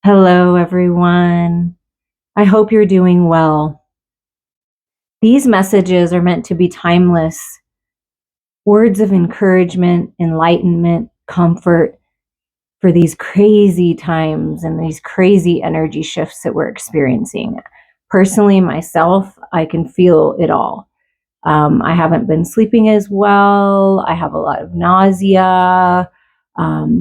Hello, everyone. I hope you're doing well. These messages are meant to be timeless words of encouragement, enlightenment, comfort for these crazy times and these crazy energy shifts that we're experiencing. Personally, myself, I can feel it all. I haven't been sleeping as well. I have a lot of nausea,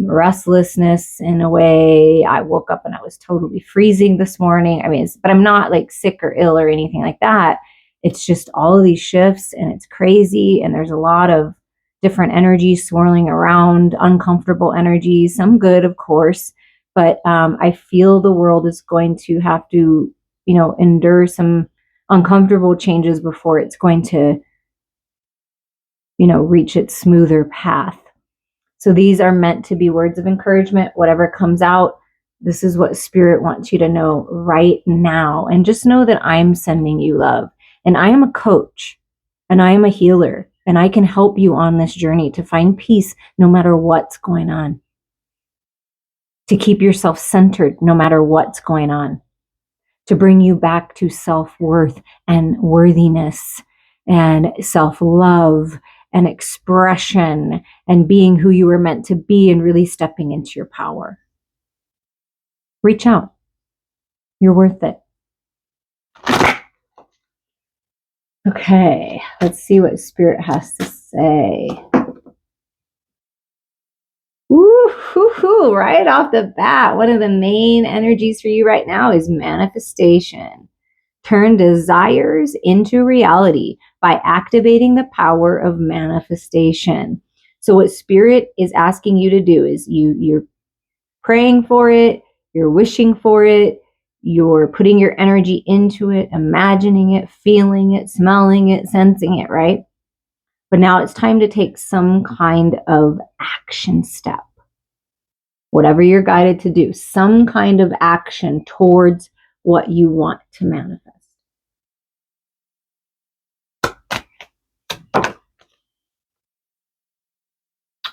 restlessness in a way. I woke up and I was totally freezing this morning. But I'm not like sick or ill or anything like that. It's just all of these shifts and it's crazy. And there's a lot of different energies swirling around, uncomfortable energies, some good, of course. But I feel the world is going to have to, endure some uncomfortable changes before it's going to, reach its smoother path. So these are meant to be words of encouragement. Whatever comes out, this is what Spirit wants you to know right now. And just know that I'm sending you love. And I am a coach and I am a healer. And I can help you on this journey to find peace no matter what's going on. To keep yourself centered no matter what's going on. To bring you back to self-worth and worthiness and self-love and expression and being who you were meant to be and really stepping into your power. Reach out. You're worth it. Okay, let's see what Spirit has to say. Woo-hoo-hoo, right off the bat, one of the main energies for you right now is manifestation. Turn desires into reality by activating the power of manifestation. So what Spirit is asking you to do is you're praying for it, you're wishing for it, you're putting your energy into it, imagining it, feeling it, smelling it, sensing it, right? But now it's time to take some kind of action step. Whatever you're guided to do, some kind of action towards what you want to manifest.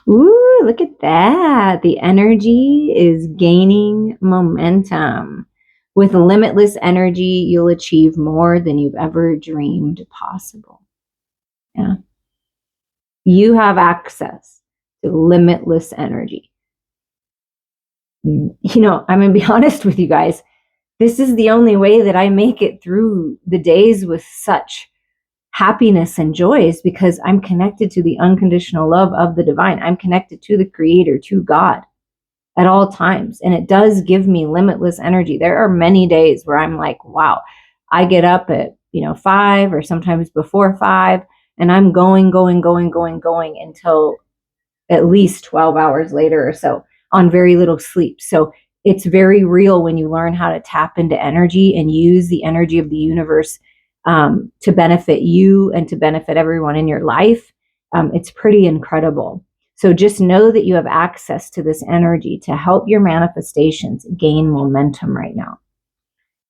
Ooh, look at that. The energy is gaining momentum. With limitless energy, you'll achieve more than you've ever dreamed possible. Yeah. You have access to limitless energy. I'm going to be honest with you guys. This is the only way that I make it through the days with such happiness and joy is because I'm connected to the unconditional love of the divine. I'm connected to the creator, to God at all times. And it does give me limitless energy. There are many days where I'm like, wow, I get up at, 5 or sometimes before 5 and I'm going until at least 12 hours later or so on very little sleep. So it's very real when you learn how to tap into energy and use the energy of the universe to benefit you and to benefit everyone in your life. It's pretty incredible. So just know that you have access to this energy to help your manifestations gain momentum right now.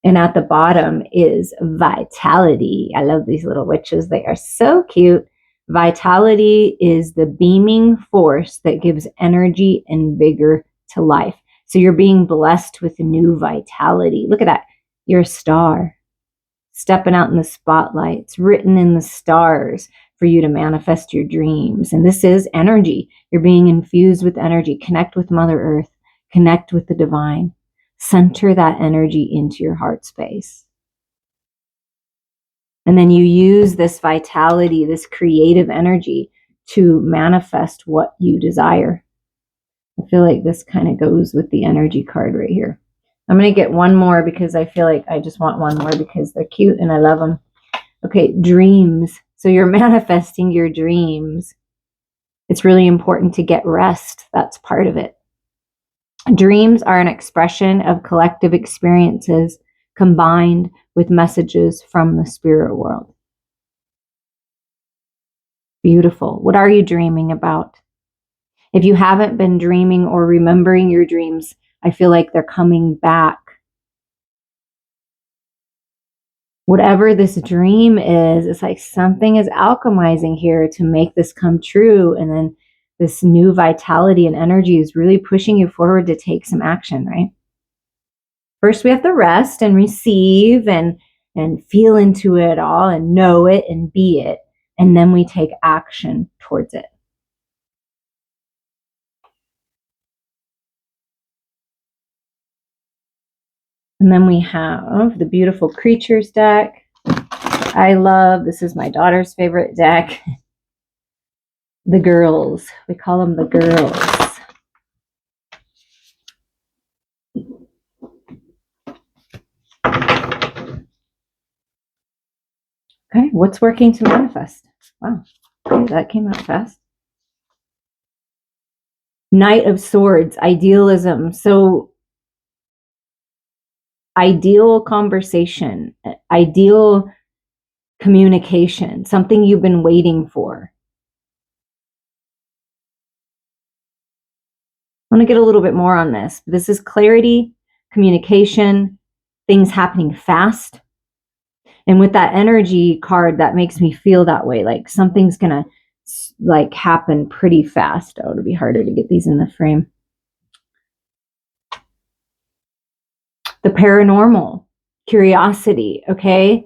And at the bottom is vitality. I love these little witches. They are so cute. Vitality is the beaming force that gives energy and vigor to life. So you're being blessed with new vitality. Look at that. You're a star. Stepping out in the spotlight. It's written in the stars for you to manifest your dreams. And this is energy. You're being infused with energy. Connect with Mother Earth. Connect with the divine. Center that energy into your heart space. And then you use this vitality, this creative energy to manifest what you desire. I feel like this kind of goes with the energy card right here. I'm going to get one more because I feel like I just want one more because they're cute and I love them. Okay, dreams. So you're manifesting your dreams. It's really important to get rest. That's part of it. Dreams are an expression of collective experiences combined with messages from the spirit world. Beautiful. What are you dreaming about? If you haven't been dreaming or remembering your dreams, I feel like they're coming back. Whatever this dream is, it's like something is alchemizing here to make this come true. And then this new vitality and energy is really pushing you forward to take some action, right? First, we have to rest and receive and feel into it all and know it and be it. And then we take action towards it. And then we have the beautiful creatures deck. I love, this is my daughter's favorite deck. The girls. We call them the girls. Okay, what's working to manifest? Wow, okay, that came out fast. Knight of Swords, idealism. So ideal conversation, ideal communication, something you've been waiting for. I want to get a little bit more on this. This is clarity, communication, things happening fast. And with that energy card, that makes me feel that way. Like something's going to like happen pretty fast. Oh, it'll be harder to get these in the frame. The paranormal, curiosity. Okay.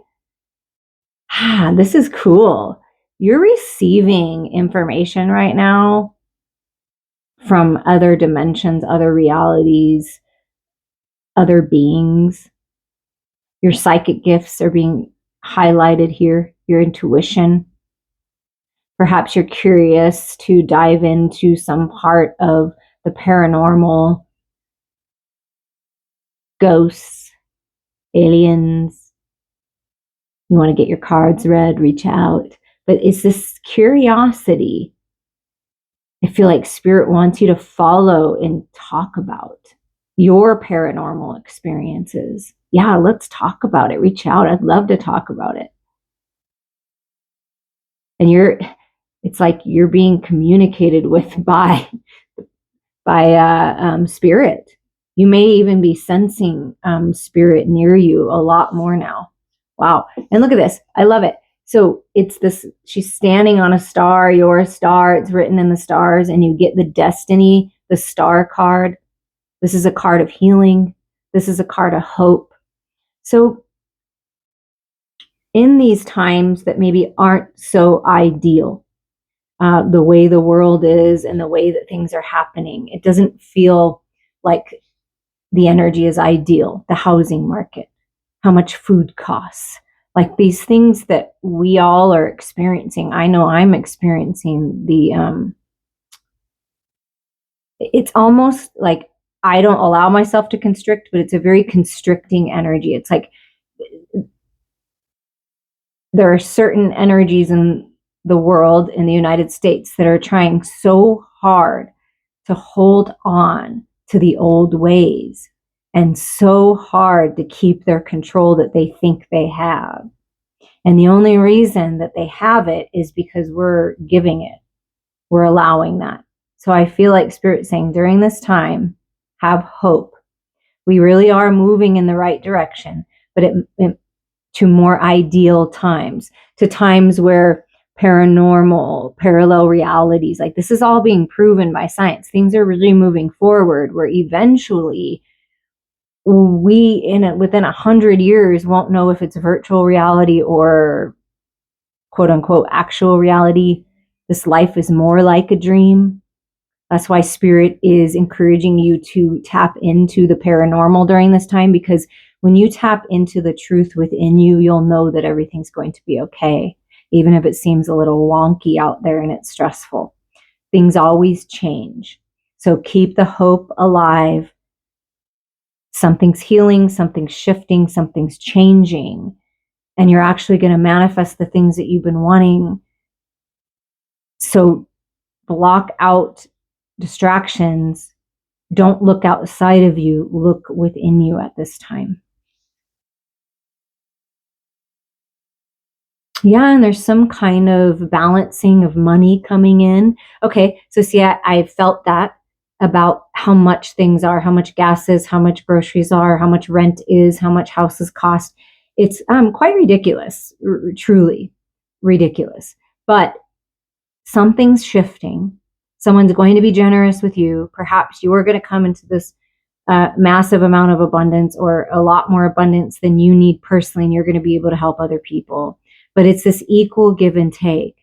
This is cool. You're receiving information right now from other dimensions, other realities, other beings. Your psychic gifts are being highlighted here, your intuition. Perhaps you're curious to dive into some part of the paranormal, ghosts, aliens. You want to get your cards read, reach out. But it's this curiosity I feel like Spirit wants you to follow and talk about your paranormal experiences. Yeah, let's talk about it. Reach out. I'd love to talk about it. And it's like you're being communicated with by Spirit. You may even be sensing Spirit near you a lot more now. Wow. And look at this. I love it. So it's this, she's standing on a star, you're a star, it's written in the stars, and you get the destiny, the star card. This is a card of healing. This is a card of hope. So in these times that maybe aren't so ideal, the way the world is and the way that things are happening, it doesn't feel like the energy is ideal. The housing market, how much food costs, like these things that we all are experiencing. I know I'm experiencing it's almost like I don't allow myself to constrict, but it's a very constricting energy. It's like there are certain energies in the world, in the United States, that are trying so hard to hold on to the old ways and so hard to keep their control that they think they have. And the only reason that they have it is because we're giving it. We're allowing that. So I feel like Spirit saying during this time, have hope. We really are moving in the right direction, but to more ideal times, to times where paranormal, parallel realities, like this is all being proven by science. Things are really moving forward where eventually we within 100 years won't know if it's virtual reality or quote unquote actual reality. This life is more like a dream. That's why Spirit is encouraging you to tap into the paranormal during this time, because when you tap into the truth within you, you'll know that everything's going to be okay, even if it seems a little wonky out there and it's stressful. Things always change. So keep the hope alive. Something's healing, something's shifting, something's changing, and you're actually going to manifest the things that you've been wanting. So block out distractions. Don't look outside of you. Look within you at this time. Yeah, and there's some kind of balancing of money coming in. Okay, so see, I felt that about how much things are, how much gas is, how much groceries are, how much rent is, how much houses cost. It's quite ridiculous, truly ridiculous. But something's shifting. Someone's going to be generous with you. Perhaps you are going to come into this a massive amount of abundance or a lot more abundance than you need personally, and you're going to be able to help other people. But it's this equal give and take.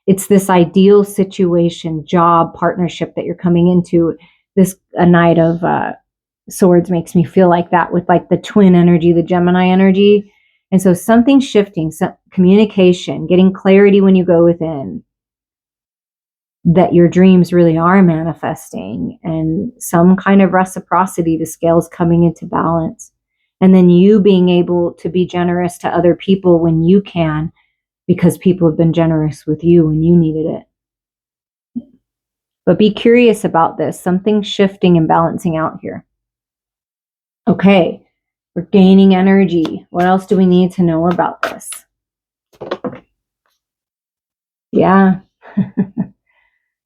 It's this ideal situation, job, partnership that you're coming into. This a Knight of Swords makes me feel like that, with like the twin energy, the Gemini energy. And so something shifting, some communication, getting clarity when you go within, that your dreams really are manifesting, and some kind of reciprocity, the scales coming into balance. And then you being able to be generous to other people when you can, because people have been generous with you when you needed it. But be curious about this. Something's shifting and balancing out here. Okay, we're gaining energy. What else do we need to know about this? Yeah.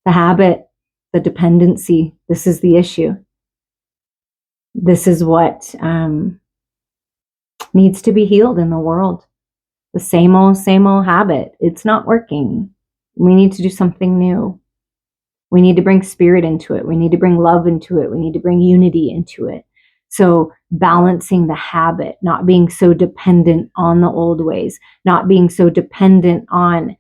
The habit, the dependency. This is the issue. This is what needs to be healed in the world. The same old habit. It's not working. We need to do something new. We need to bring spirit into it. We need to bring love into it. We need to bring unity into it. So balancing the habit, not being so dependent on the old ways, not being so dependent on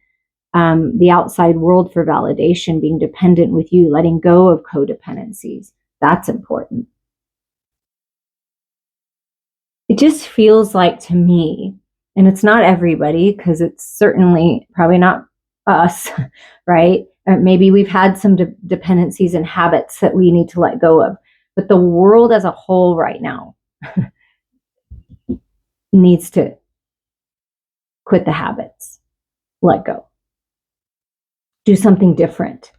the outside world for validation, being dependent with you, letting go of codependencies. That's important. It just feels like to me, and it's not everybody, because it's certainly probably not us, right? Maybe we've had some dependencies and habits that we need to let go of. But the world as a whole right now needs to quit the habits, let go, do something different.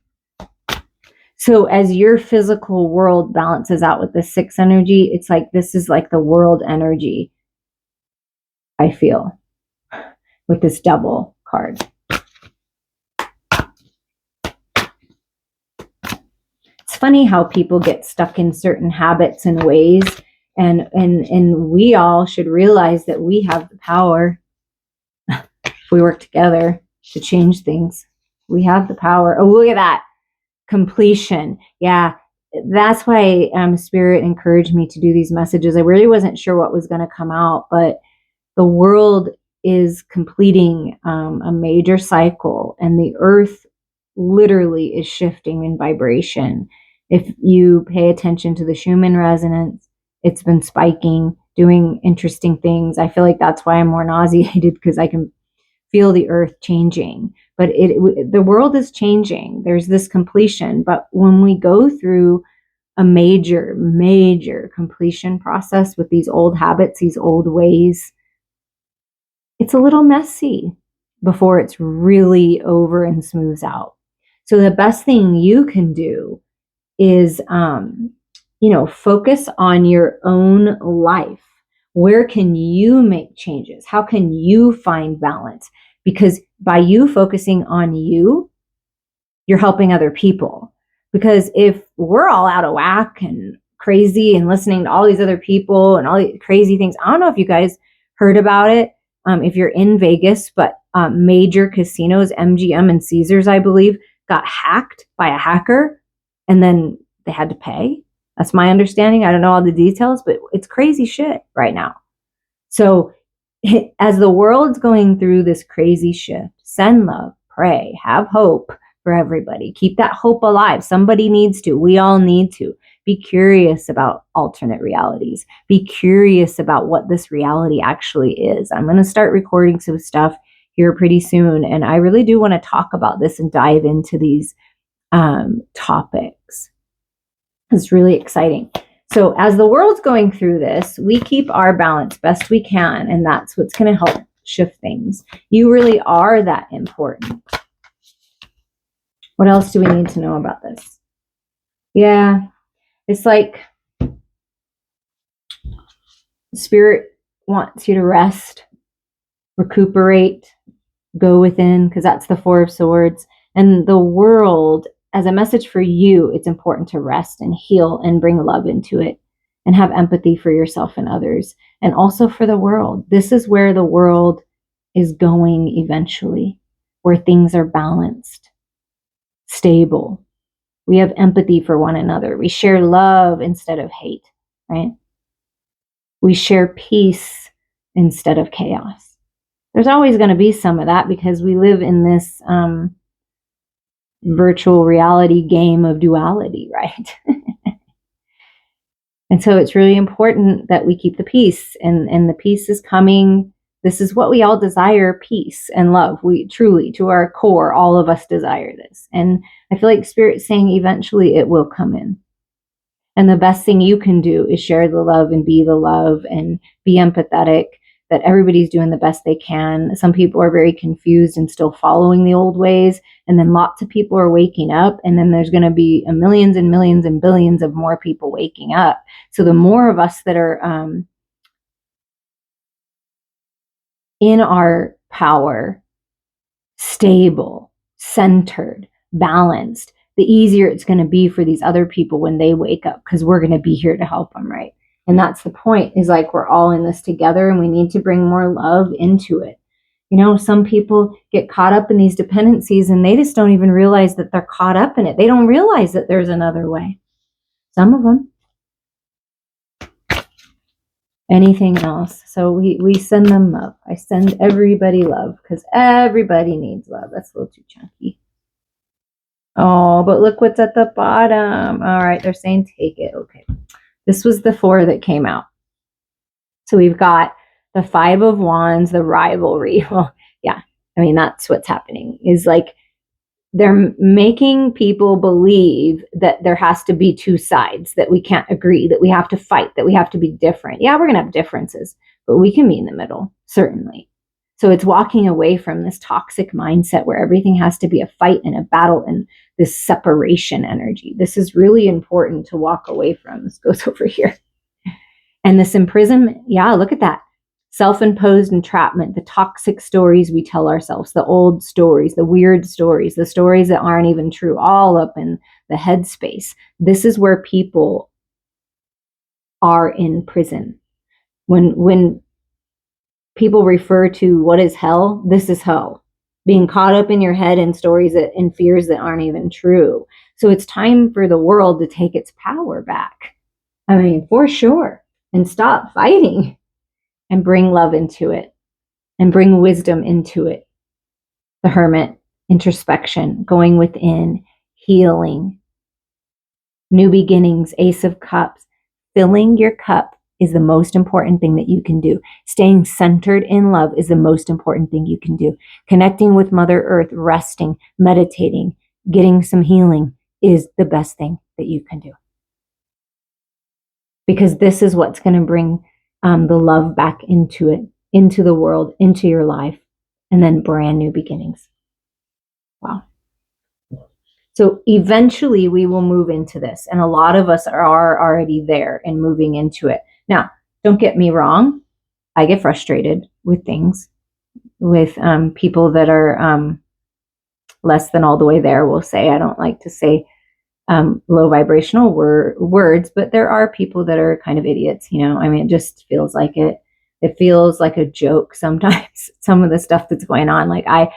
So as your physical world balances out with the 6 energy, it's like this is like the world energy, I feel, with this double card. It's funny how people get stuck in certain habits and ways, and we all should realize that we have the power. If we work together to change things, we have the power. Oh, look at that. Completion. Yeah, that's why Spirit encouraged me to do these messages. I really wasn't sure what was going to come out, but the world is completing a major cycle, and the earth literally is shifting in vibration. If you pay attention to the Schumann resonance, it's been spiking, doing interesting things. I feel like that's why I'm more nauseated, because I can feel the earth changing. But the world is changing. There's this completion. But when we go through a major completion process with these old habits, these old ways, it's a little messy before it's really over and smooths out. So the best thing you can do is, focus on your own life. Where can you make changes? How can you find balance? Because by you focusing on you, you're helping other people. Because if we're all out of whack and crazy and listening to all these other people and all these crazy things, I don't know if you guys heard about it. If you're in Vegas, but major casinos, MGM and Caesars, I believe, got hacked by a hacker, and then they had to pay. That's my understanding. I don't know all the details, but it's crazy shit right now. So as the world's going through this crazy shift, send love, pray, have hope for everybody. Keep that hope alive. Somebody needs to. We all need to. Be curious about alternate realities. Be curious about what this reality actually is. I'm going to start recording some stuff here pretty soon, and I really do want to talk about this and dive into these topics. It's really exciting. So as the world's going through this, we keep our balance best we can, and that's what's going to help shift things. You really are that important. What else do we need to know about this? Yeah, it's like Spirit wants you to rest, recuperate, go within, because that's the 4 of Swords. And the world, as a message for you, it's important to rest and heal and bring love into it and have empathy for yourself and others, and also for the world. This is where the world is going eventually, where things are balanced, stable. We have empathy for one another. We share love instead of hate. right? We share peace instead of chaos. There's always going to be some of that because we live in this virtual reality game of duality, right? And so it's really important that we keep the peace, and the peace is coming. This is what we all desire, peace and love. We truly, to our core, all of us desire this. And I feel like Spirit's saying eventually it will come in. And the best thing you can do is share the love and be the love and be empathetic, that everybody's doing the best they can. Some people are very confused and still following the old ways. And then lots of people are waking up. And then there's going to be millions and millions and billions of more people waking up. So the more of us that are in our power, stable, centered, balanced, the easier it's going to be for these other people when they wake up, because we're going to be here to help them, right? And that's the point, is like we're all in this together and we need to bring more love into it. You know, some people get caught up in these dependencies and they just don't even realize that they're caught up in it. They don't realize that there's another way. Some of them. Anything else? So we send them love. I send everybody love because everybody needs love. That's a little too chunky. Oh, but look what's at the bottom. All right, they're saying take it. Okay. This was the 4 that came out. So we've got the 5 of Wands, the rivalry. Well, yeah, I mean, that's what's happening, is like they're making people believe that there has to be 2 sides, that we can't agree, that we have to fight, that we have to be different. Yeah, we're going to have differences, but we can be in the middle, certainly. So it's walking away from this toxic mindset where everything has to be a fight and a battle and this separation energy. This is really important to walk away from. This goes over here. And this imprisonment, yeah, look at that. Self-imposed entrapment, the toxic stories we tell ourselves, the old stories, the weird stories, the stories that aren't even true, all up in the headspace. This is where people are in prison. When people refer to what is hell, this is hell. Being caught up in your head in stories and fears that aren't even true. So it's time for the world to take its power back. I mean, for sure. And stop fighting and bring love into it and bring wisdom into it. The Hermit, introspection, going within, healing, new beginnings, Ace of Cups. Filling your cup is the most important thing that you can do. Staying centered in love is the most important thing you can do. Connecting with Mother Earth, resting, meditating, getting some healing is the best thing that you can do. Because this is what's going to bring the love back into it, into the world, into your life, and then brand new beginnings. Wow. So eventually we will move into this. And a lot of us are already there and moving into it. Now, don't get me wrong. I get frustrated with things, with people that are less than all the way there, we'll say. I don't like to say low vibrational words, but there are people that are kind of idiots, you know. I mean, it just feels like it. It feels like a joke sometimes, some of the stuff that's going on.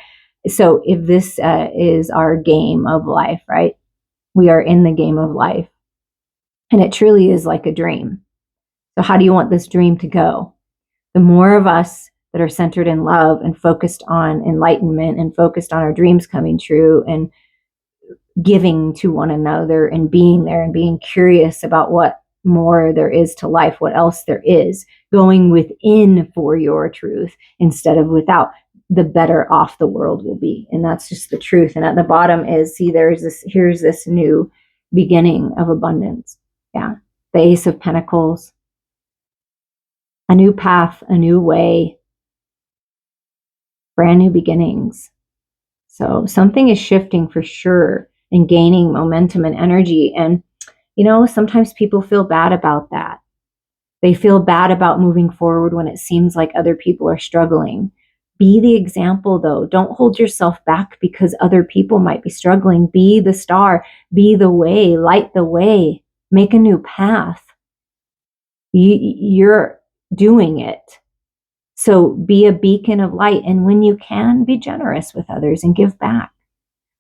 So if this is our game of life, right? We are in the game of life. And it truly is like a dream. So how do you want this dream to go? The more of us that are centered in love and focused on enlightenment and focused on our dreams coming true and giving to one another and being there and being curious about what more there is to life, what else there is, going within for your truth instead of without, the better off the world will be. And that's just the truth. And at the bottom is, see, here's this new beginning of abundance. Yeah. The Ace of Pentacles, a new path, a new way, brand new beginnings. So something is shifting for sure and gaining momentum and energy. And, you know, sometimes people feel bad about that. They feel bad about moving forward when it seems like other people are struggling. Be the example, though. Don't hold yourself back because other people might be struggling. Be the star. Be the way. Light the way. Make a new path. You're doing it. So be a beacon of light. And when you can, be generous with others and give back.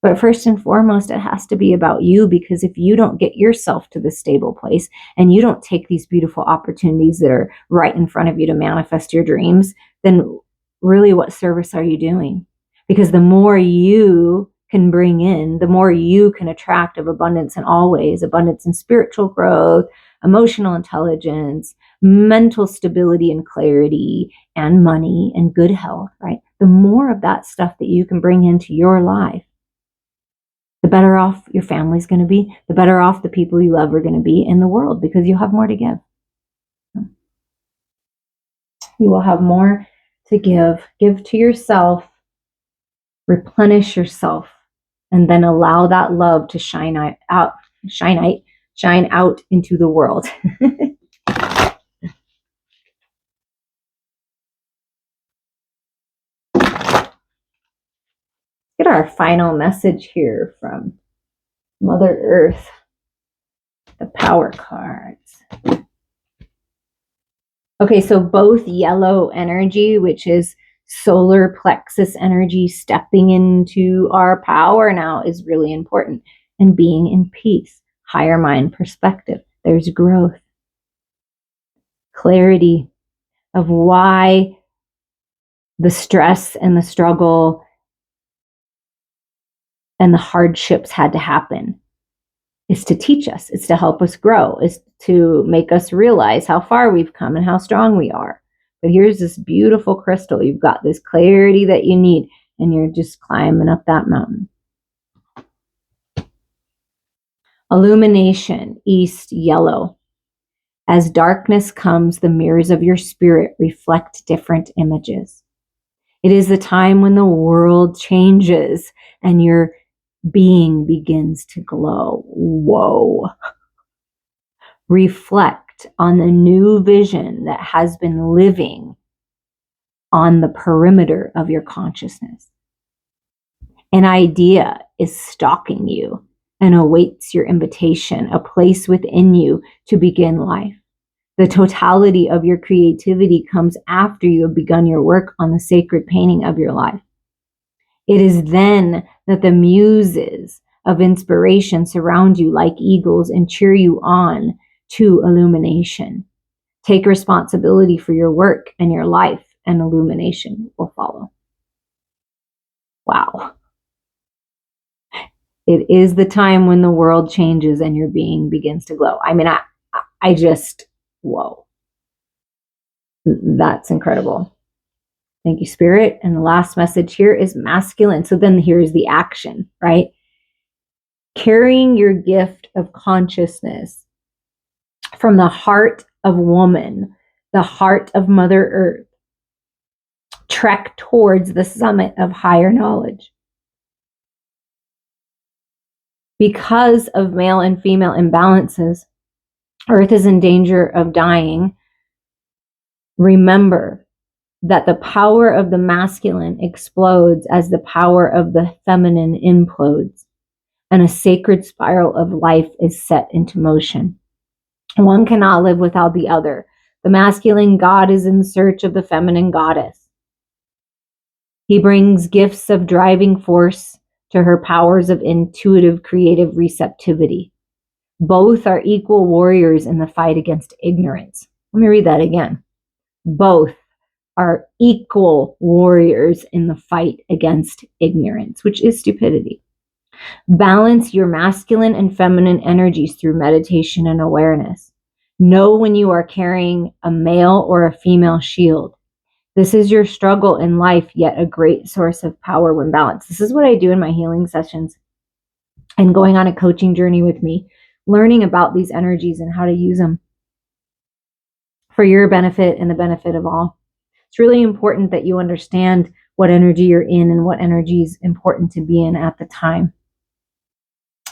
But first and foremost, it has to be about you, because if you don't get yourself to this stable place and you don't take these beautiful opportunities that are right in front of you to manifest your dreams, then really what service are you doing? Because the more you can bring in, the more you can attract of abundance in all ways, abundance in spiritual growth, emotional intelligence, mental stability and clarity, and money and good health, right? The more of that stuff that you can bring into your life, the better off your family's going to be, the better off the people you love are going to be in the world, because you'll have more to give. You will have more to give. Give to yourself, replenish yourself, and then allow that love to shine out into the world. Get our final message here from Mother Earth, the power cards. Okay, so both yellow energy, which is solar plexus energy, stepping into our power now, is really important. And being in peace, higher mind perspective. There's growth, clarity of why the stress and the struggle and the hardships had to happen. Is to teach us, it's to help us grow, is to make us realize how far we've come and how strong we are. But here's this beautiful crystal. You've got this clarity that you need, and you're just climbing up that mountain. Illumination, east, yellow. As darkness comes, the mirrors of your spirit reflect different images. It is the time when the world changes and your being begins to glow. Whoa. Reflect on the new vision that has been living on the perimeter of your consciousness. An idea is stalking you and awaits your invitation, a place within you to begin life. The totality of your creativity comes after you have begun your work on the sacred painting of your life. It is then that the muses of inspiration surround you like eagles and cheer you on to illumination. Take responsibility for your work and your life, and illumination will follow. Wow. It is the time when the world changes and your being begins to glow. I mean, I just, whoa. That's incredible. Thank you, Spirit. And the last message here is masculine. So then here's the action, right? Carrying your gift of consciousness from the heart of woman, the heart of Mother Earth, trek towards the summit of higher knowledge. Because of male and female imbalances, Earth is in danger of dying. Remember that the power of the masculine explodes as the power of the feminine implodes, and a sacred spiral of life is set into motion. One cannot live without the other. The masculine god is in search of the feminine goddess. He brings gifts of driving force to her powers of intuitive, creative receptivity. Both are equal warriors in the fight against ignorance. Let me read that again. Both are equal warriors in the fight against ignorance, which is stupidity. Balance your masculine and feminine energies through meditation and awareness. Know when you are carrying a male or a female shield. This is your struggle in life, yet a great source of power when balanced. This is what I do in my healing sessions and going on a coaching journey with me, learning about these energies and how to use them for your benefit and the benefit of all. It's really important that you understand what energy you're in and what energy is important to be in at the time,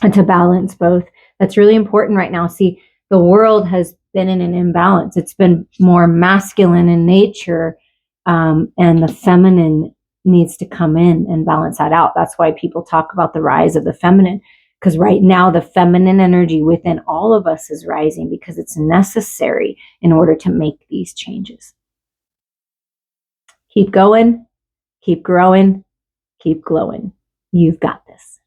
and to balance both. That's really important right now. See, the world has been in an imbalance. It's been more masculine in nature, and the feminine needs to come in and balance that out. That's why people talk about the rise of the feminine, because right now the feminine energy within all of us is rising, because it's necessary in order to make these changes. Keep going, keep growing, keep glowing. You've got this.